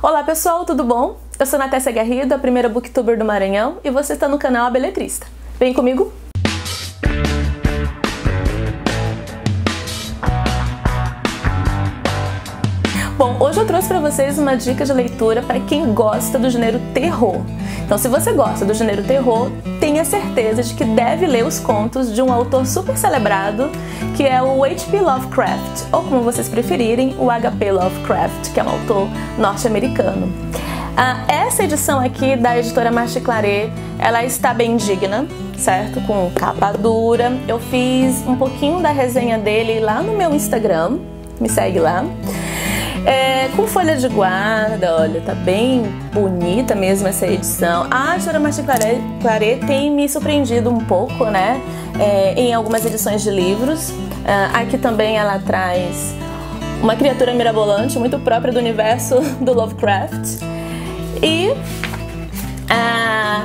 Olá pessoal, tudo bom? Eu sou Natécia Garrido, a primeira booktuber do Maranhão, e você está no canal A Beletrista. Vem comigo? Bom, hoje eu trouxe para vocês uma dica de leitura para quem gosta do gênero terror. Então, se você gosta do gênero terror, tenha certeza de que deve ler os contos de um autor super celebrado, que é o H.P. Lovecraft, ou como vocês preferirem, o H.P. Lovecraft, que é um autor norte-americano. Essa edição aqui da editora Marche Claret, ela está bem digna, certo? Com capa dura. Eu fiz um pouquinho da resenha dele lá no meu Instagram, me segue lá. Com folha de guarda, olha, tá bem bonita mesmo essa edição. A editora Marche Claret tem me surpreendido um pouco, né, em algumas edições de livros. Aqui também ela traz uma criatura mirabolante, muito própria do universo do Lovecraft. E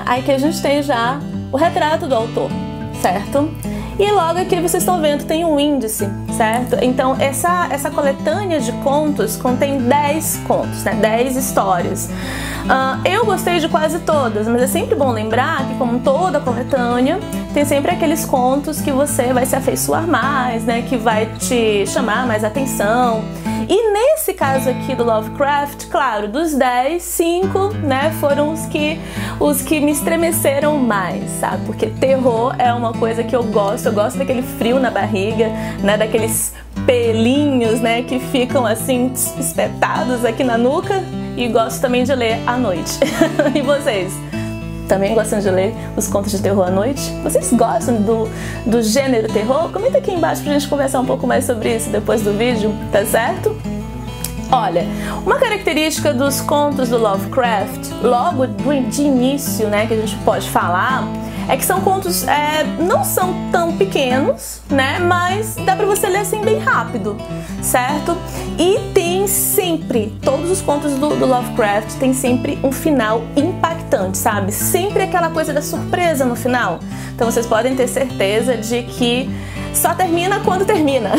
aqui a gente tem já o retrato do autor, certo? E logo aqui vocês estão vendo, tem um índice, certo? Então essa coletânea de contos contém 10 contos, né? 10 histórias. Eu gostei de quase todas, mas é sempre bom lembrar que, como toda coletânea, tem sempre aqueles contos que você vai se afeiçoar mais, né? Que vai te chamar mais atenção. E nesse caso aqui do Lovecraft, claro, dos 10, 5, né, foram os que me estremeceram mais, sabe? Porque terror é uma coisa que eu gosto daquele frio na barriga, né, daqueles pelinhos, né, que ficam assim espetados aqui na nuca, e gosto também de ler à noite. E vocês? Também gostam de ler os contos de terror à noite? Vocês gostam do gênero terror? Comenta aqui embaixo pra gente conversar um pouco mais sobre isso depois do vídeo, tá certo? Olha, uma característica dos contos do Lovecraft, logo de início, né, que a gente pode falar, é que são contos, não são tão pequenos, né, mas dá pra você ler assim bem rápido, certo? E tem sempre, todos os contos do Lovecraft tem sempre um final impactante, sabe? Sempre aquela coisa da surpresa no final. Então vocês podem ter certeza de que só termina quando termina,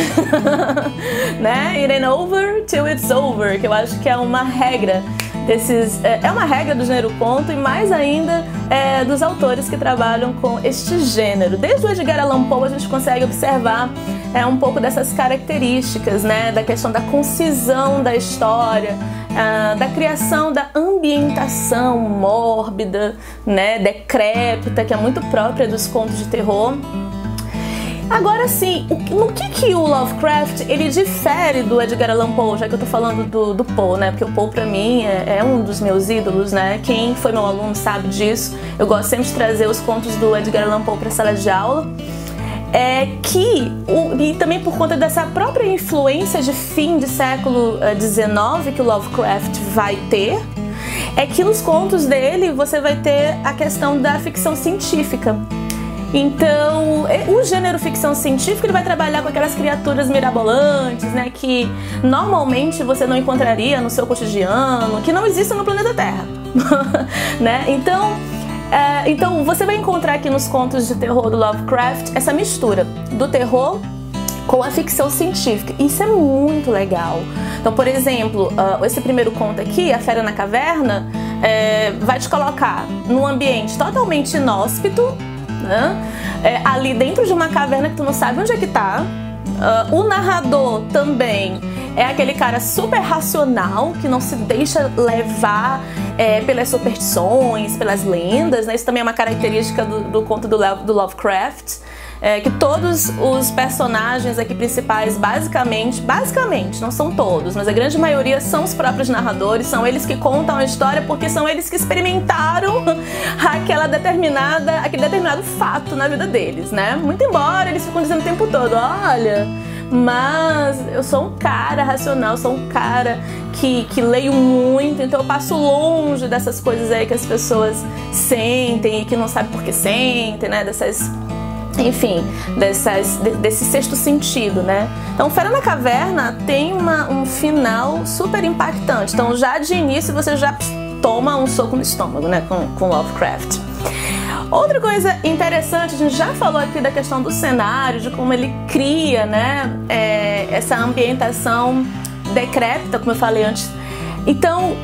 né? It ain't over till it's over, que eu acho que é uma regra desses, é uma regra do gênero conto, e mais ainda dos autores que trabalham com este gênero. Desde o Edgar Allan Poe a gente consegue observar um pouco dessas características, né? Da questão da concisão da história, da criação da ambientação mórbida, né? Decrépita, que é muito própria dos contos de terror. Agora sim, no que o Lovecraft ele difere do Edgar Allan Poe, já que eu tô falando do Poe, né? Porque o Poe pra mim é um dos meus ídolos, né? Quem foi meu aluno sabe disso. Eu gosto sempre de trazer os contos do Edgar Allan Poe pra sala de aula. E também por conta dessa própria influência de fim de século XIX que o Lovecraft vai ter, é que nos contos dele você vai ter a questão da ficção científica. Então, o gênero ficção científica ele vai trabalhar com aquelas criaturas mirabolantes, né, que normalmente você não encontraria no seu cotidiano, que não existem no planeta Terra, né? Então você vai encontrar aqui nos contos de terror do Lovecraft essa mistura do terror com a ficção científica. Isso é muito legal. Então, por exemplo, esse primeiro conto aqui, A Fera na Caverna, vai te colocar num ambiente totalmente inóspito, ali dentro de uma caverna que tu não sabe onde é que tá. O narrador também é aquele cara super racional, que não se deixa levar pelas superstições, pelas lendas, né? Isso também é uma característica do conto do Lovecraft. Que todos os personagens aqui principais, basicamente, não são todos, mas a grande maioria são os próprios narradores, são eles que contam a história porque são eles que experimentaram aquele determinado fato na vida deles, né? Muito embora eles ficam dizendo o tempo todo, olha, mas eu sou um cara racional, sou um cara que leio muito, então eu passo longe dessas coisas aí que as pessoas sentem e que não sabem por que sentem, né? Enfim, desse sexto sentido, né? Então, Fera na Caverna tem um final super impactante. Então, já de início, você já toma um soco no estômago, né? Com Lovecraft. Outra coisa interessante, a gente já falou aqui da questão do cenário, de como ele cria, né? Essa ambientação decrépita, como eu falei antes. Então,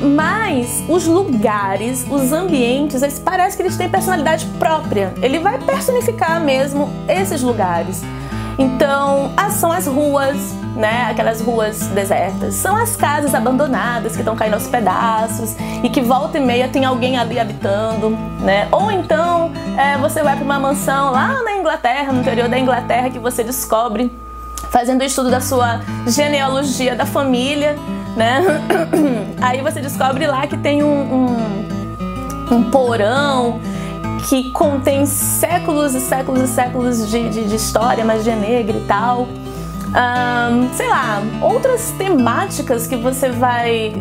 mas os lugares, os ambientes, eles parece que eles têm personalidade própria. Ele vai personificar mesmo esses lugares. Então, são as ruas, né? Aquelas ruas desertas. São as casas abandonadas que estão caindo aos pedaços e que volta e meia tem alguém ali habitando, né? Ou então, você vai para uma mansão lá na Inglaterra, no interior da Inglaterra, que você descobre, fazendo o estudo da sua genealogia da família, né? Aí você descobre lá que tem um porão que contém séculos e séculos e séculos de história, magia negra e tal. Sei lá, outras temáticas que você vai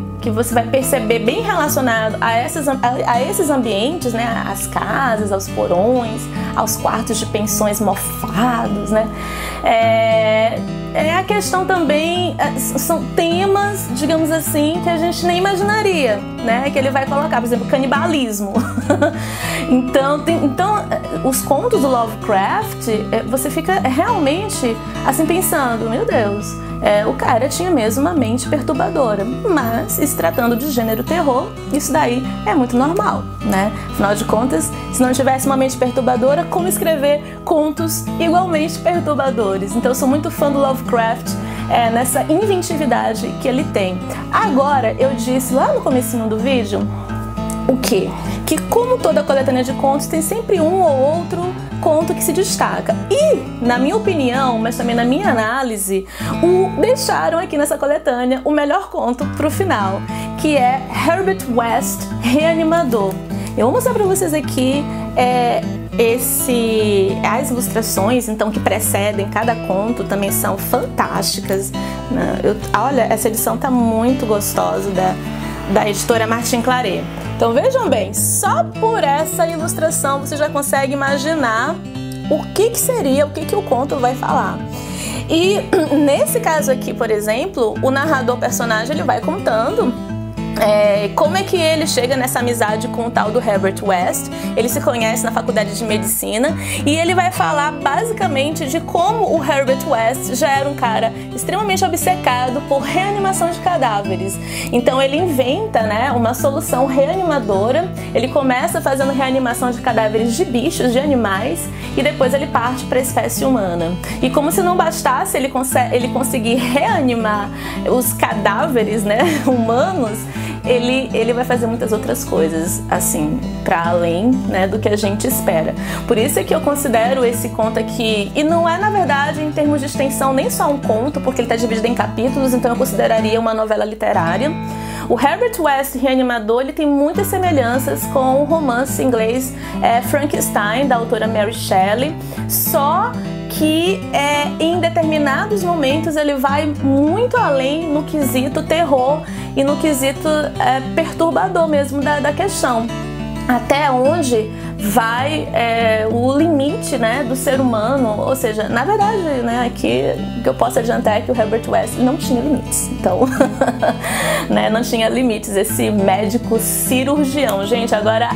perceber bem relacionado a esses ambientes, né? Às casas, aos porões, aos quartos de pensões mofados, né? A questão também, são temas, digamos assim, que a gente nem imaginaria, né? Que ele vai colocar, por exemplo, canibalismo. Então, os contos do Lovecraft, você fica realmente assim pensando, meu Deus, o cara tinha mesmo uma mente perturbadora, mas se tratando de gênero terror, isso daí é muito normal, né? Afinal de contas, se não tivesse uma mente perturbadora, como escrever contos igualmente perturbadores? Então eu sou muito fã do Lovecraft, nessa inventividade que ele tem. Agora, eu disse lá no comecinho do vídeo, o quê? Que como toda coletânea de contos, tem sempre um ou outro conto que se destaca. E, na minha opinião, mas também na minha análise, deixaram aqui nessa coletânea o melhor conto pro final, que é Herbert West, Reanimador. Eu vou mostrar pra vocês aqui as ilustrações, então, que precedem cada conto, também são fantásticas, né? Olha, essa edição tá muito gostosa da editora Martin Claret. Então vejam bem, só por essa ilustração você já consegue imaginar o que seria, o que o conto vai falar. E nesse caso aqui, por exemplo, o narrador personagem, ele vai contando como é que ele chega nessa amizade com o tal do Herbert West. Ele se conhece na faculdade de medicina e ele vai falar basicamente de como o Herbert West já era um cara extremamente obcecado por reanimação de cadáveres. Então ele inventa, né, uma solução reanimadora. Ele começa fazendo reanimação de cadáveres de bichos, de animais, e depois ele parte para a espécie humana. E como se não bastasse ele conseguir reanimar os cadáveres, né, humanos, ele vai fazer muitas outras coisas, assim, para além, né, do que a gente espera. Por isso é que eu considero esse conto aqui, e não é, na verdade, em termos de extensão, nem só um conto, porque ele está dividido em capítulos, então eu consideraria uma novela literária. O Herbert West, Reanimador, ele tem muitas semelhanças com o romance inglês Frankenstein, da autora Mary Shelley, só que em determinados momentos ele vai muito além no quesito terror e no quesito perturbador mesmo da questão. Até onde vai o limite, né, do ser humano, ou seja, na verdade, né, aqui o que eu posso adiantar é que o Herbert West não tinha limites, então, né, não tinha limites, esse médico cirurgião. Gente, agora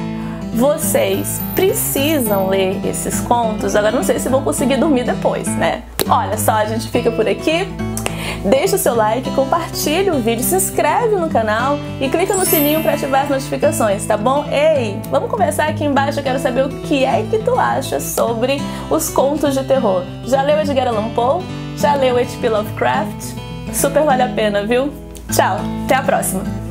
vocês precisam ler esses contos. Agora não sei se vão conseguir dormir depois, né? Olha só, a gente fica por aqui. Deixa o seu like, compartilha o vídeo, se inscreve no canal e clica no sininho para ativar as notificações, tá bom? Ei, vamos conversar aqui embaixo, eu quero saber o que é que tu acha sobre os contos de terror. Já leu Edgar Allan Poe? Já leu H.P. Lovecraft? Super vale a pena, viu? Tchau, até a próxima!